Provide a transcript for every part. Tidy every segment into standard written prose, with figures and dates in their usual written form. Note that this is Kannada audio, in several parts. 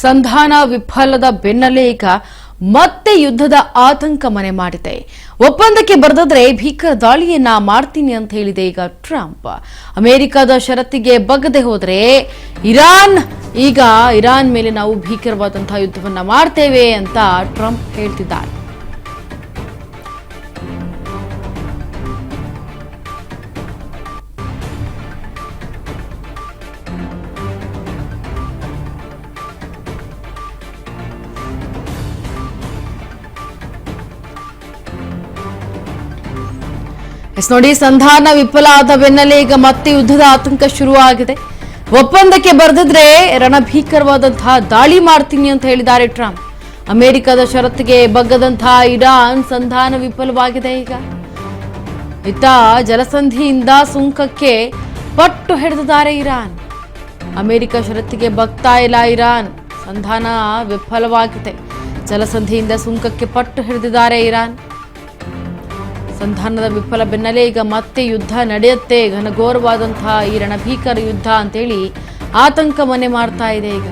ಸಂಧಾನ ವಿಫಲದ ಬೆನ್ನಲ್ಲೇ ಈಗ ಮತ್ತೆ ಯುದ್ಧದ ಆತಂಕ ಮನೆ ಮಾಡಿದೆ. ಒಪ್ಪಂದಕ್ಕೆ ಬರೆದಿದ್ರೆ ಭೀಕರ ದಾಳಿಯನ್ನ ಮಾಡ್ತೀನಿ ಅಂತ ಹೇಳಿದೆ ಈಗ ಟ್ರಂಪ್. ಅಮೆರಿಕದ ಷರತ್ತಿಗೆ ಬಗ್ಗದೆ ಹೋದ್ರೆ ಇರಾನ್ ಮೇಲೆ ನಾವು ಭೀಕರವಾದಂತಹ ಯುದ್ಧವನ್ನ ಮಾಡ್ತೇವೆ ಅಂತ ಟ್ರಂಪ್ ಹೇಳ್ತಿದ್ದಾರೆ. ನೋಡಿ, ಸಂಧಾನ ವಿಫಲ ಆದ ಬೆನ್ನಲ್ಲೇ ಈಗ ಮತ್ತೆ ಯುದ್ಧದ ಆತಂಕ ಶುರುವಾಗಿದೆ. ಒಪ್ಪಂದಕ್ಕೆ ಬರೆದಿದ್ರೆ ರಣಭೀಕರವಾದಂತಹ ದಾಳಿ ಮಾಡ್ತೀನಿ ಅಂತ ಹೇಳಿದ್ದಾರೆ ಟ್ರಂಪ್. ಅಮೆರಿಕದ ಷರತ್ತಿಗೆ ಬಗ್ಗದಂತಹ ಇರಾನ್ ಸಂಧಾನ ವಿಫಲವಾಗಿದೆ. ಈಗ ಇತ್ತ ಜಲಸಂಧಿಯಿಂದ ಸುಂಕಕ್ಕೆ ಪಟ್ಟು ಹಿಡಿದಿದ್ದಾರೆ ಇರಾನ್. ಅಮೆರಿಕ ಷರತ್ತಿಗೆ ಬಗ್ತಾ ಇಲ್ಲ ಇರಾನ್. ಸಂಧಾನ ವಿಫಲವಾಗಿದೆ. ಜಲಸಂಧಿಯಿಂದ ಸುಂಕಕ್ಕೆ ಪಟ್ಟು ಹಿಡಿದಿದ್ದಾರೆ ಇರಾನ್. ಸಂಧಾನದ ವಿಫಲ ಬೆನ್ನಲ್ಲೇ ಈಗ ಮತ್ತೆ ಯುದ್ಧ ನಡೆಯುತ್ತೆ. ಘನಘೋರವಾದಂತಹ ಈ ರಣಭೀಕರ ಯುದ್ಧ ಅಂತೇಳಿ ಆತಂಕ ಮನೆ ಮಾಡ್ತಾ ಇದೆ. ಈಗ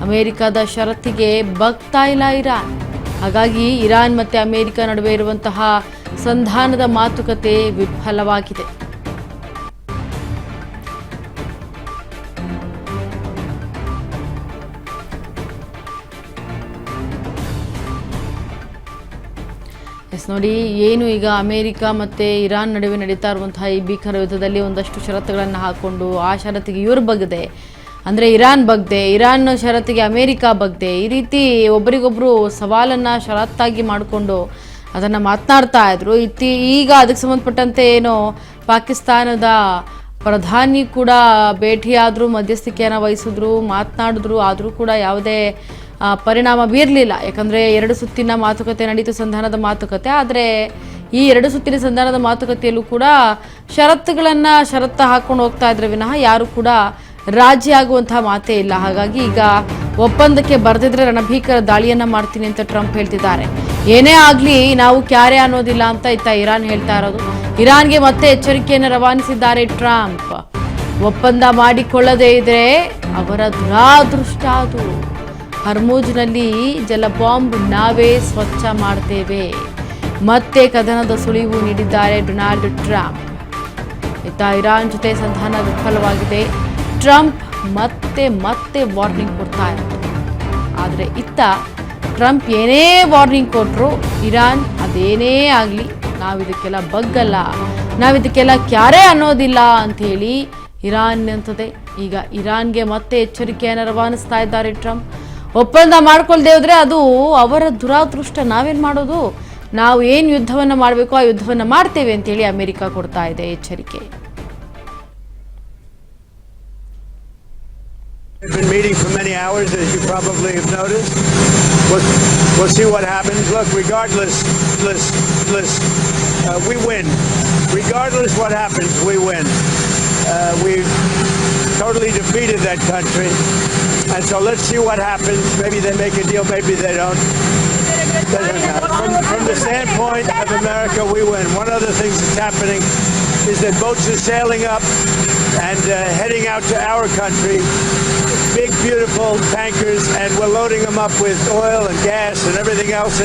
ಅಮೆರಿಕದ ಷರತ್ತಿಗೆ ಬಗ್ತಾ ಇಲ್ಲ ಇರಾನ್. ಹಾಗಾಗಿ ಇರಾನ್ ಮತ್ತೆ ಅಮೆರಿಕ ನಡುವೆ ಇರುವಂತಹ ಸಂಧಾನದ ಮಾತುಕತೆ ವಿಫಲವಾಗಿದೆ. ನೋಡಿ, ಏನು ಈಗ ಅಮೆರಿಕ ಮತ್ತು ಇರಾನ್ ನಡುವೆ ನಡೀತಾ ಇರುವಂತಹ ಈ ಭೀಕರ ಯುದ್ಧದಲ್ಲಿ ಒಂದಷ್ಟು ಷರತ್ತುಗಳನ್ನು ಹಾಕ್ಕೊಂಡು ಆ ಷರತ್ತಿಗೆ ಇವರು ಬಗ್ಗದೆ, ಅಂದರೆ ಇರಾನ್ ಬಗ್ದೆ, ಇರಾನ್ ಷರತ್ತಿಗೆ ಅಮೆರಿಕ ಬಗ್ದೆ, ಈ ರೀತಿ ಒಬ್ಬರಿಗೊಬ್ಬರು ಸವಾಲನ್ನು ಷರತ್ತಾಗಿ ಮಾಡಿಕೊಂಡು ಅದನ್ನು ಮಾತನಾಡ್ತಾ ಇದ್ರು. ಈಗ ಅದಕ್ಕೆ ಸಂಬಂಧಪಟ್ಟಂತೆ ಏನೋ ಪಾಕಿಸ್ತಾನದ ಪ್ರಧಾನಿ ಕೂಡ ಭೇಟಿಯಾದರು, ಮಧ್ಯಸ್ಥಿಕೆಯನ್ನು ವಹಿಸಿದ್ರು, ಮಾತನಾಡಿದ್ರು. ಆದರೂ ಕೂಡ ಯಾವುದೇ ಪರಿಣಾಮ ಬೀರಲಿಲ್ಲ. ಯಾಕಂದರೆ 2 ಸುತ್ತಿನ ಮಾತುಕತೆ ನಡೀತು, ಸಂಧಾನದ ಮಾತುಕತೆ. ಆದರೆ ಈ 2 ಸುತ್ತಿನ ಸಂಧಾನದ ಮಾತುಕತೆಯಲ್ಲೂ ಕೂಡ ಷರತ್ತು ಹಾಕ್ಕೊಂಡು ಹೋಗ್ತಾ ಇದ್ರೆ ವಿನಃ ಯಾರು ಕೂಡ ರಾಜಿ ಆಗುವಂತಹ ಮಾತೇ ಇಲ್ಲ. ಹಾಗಾಗಿ ಈಗ ಒಪ್ಪಂದಕ್ಕೆ ಬರೆದಿದ್ರೆ ರಣಭೀಕರ ದಾಳಿಯನ್ನ ಮಾಡ್ತೀನಿ ಅಂತ ಟ್ರಂಪ್ ಹೇಳ್ತಿದ್ದಾರೆ. ಏನೇ ಆಗಲಿ ನಾವು ಕ್ಯಾರೆ ಅನ್ನೋದಿಲ್ಲ ಅಂತ ಇರಾನ್ ಹೇಳ್ತಾ ಇರೋದು. ಇರಾನ್ಗೆ ಮತ್ತೆ ಎಚ್ಚರಿಕೆಯನ್ನು ರವಾನಿಸಿದ್ದಾರೆ ಟ್ರಂಪ್. ಒಪ್ಪಂದ ಮಾಡಿಕೊಳ್ಳದೇ ಇದ್ರೆ ಅವರ ದುರಾದೃಷ್ಟ ಅದು. ಹರ್ಮುಜ್ನಲ್ಲಿ ಜಲ ಬಾಂಬ್ ನಾವೇ ಸ್ವಚ್ಛ ಮಾಡ್ತೇವೆ, ಮತ್ತೆ ಕದನದ ಸುಳಿವು ನೀಡಿದ್ದಾರೆ ಡೊನಾಲ್ಡ್ ಟ್ರಂಪ್. ಇರಾನ್ ಜೊತೆ ಸಂಧಾನ ವಿಫಲವಾಗಿದೆ. ಟ್ರಂಪ್ ಮತ್ತೆ ವಾರ್ನಿಂಗ್ ಕೊಡ್ತಾ ಇದ್ದಾರೆ. ಆದರೆ ಟ್ರಂಪ್ ಏನೇ ವಾರ್ನಿಂಗ್ ಕೊಟ್ಟರು ಇರಾನ್ ಅದೇನೇ ಆಗಲಿ ನಾವಿದಕ್ಕೆಲ್ಲ ಬಗ್ಗಲ್ಲ, ನಾವಿದಕ್ಕೆಲ್ಲ ಕ್ಯಾರೆ ಅನ್ನೋದಿಲ್ಲ ಅಂಥೇಳಿ ಇರಾನ್ ಅಂತದೆ. ಈಗ ಇರಾನ್ಗೆ ಮತ್ತೆ ಎಚ್ಚರಿಕೆಯನ್ನು ರವಾನಿಸ್ತಾ ಇದ್ದಾರೆ ಟ್ರಂಪ್. ಒಪ್ಪಂದ ಮಾಡ್ಕೊಳ್ದೇ ಹೋದ್ರೆ ಅದು ಅವರ ದುರಾದೃಷ್ಟ. ನಾವೇನು ಮಾಡೋದು, ನಾವು ಏನು ಯುದ್ಧವನ್ನು ಮಾಡಬೇಕು ಆ ಯುದ್ಧವನ್ನು ಮಾಡ್ತೇವೆ ಅಂತೇಳಿ ಅಮೆರಿಕ ಕೊಡ್ತಾ ಇದೆ ಎಚ್ಚರಿಕೆ. We've been meeting for many hours, as you probably have noticed. We'll see what happens. Look, regardless, we win. Regardless what happens, we win. We've totally defeated that country. And so let's see what happens. Maybe they make a deal, maybe they don't. From the standpoint of America, we win. One of the things that's happening is that boats are sailing up and heading out to our country. Big, beautiful tankers, and we're loading them up with oil and gas and everything else.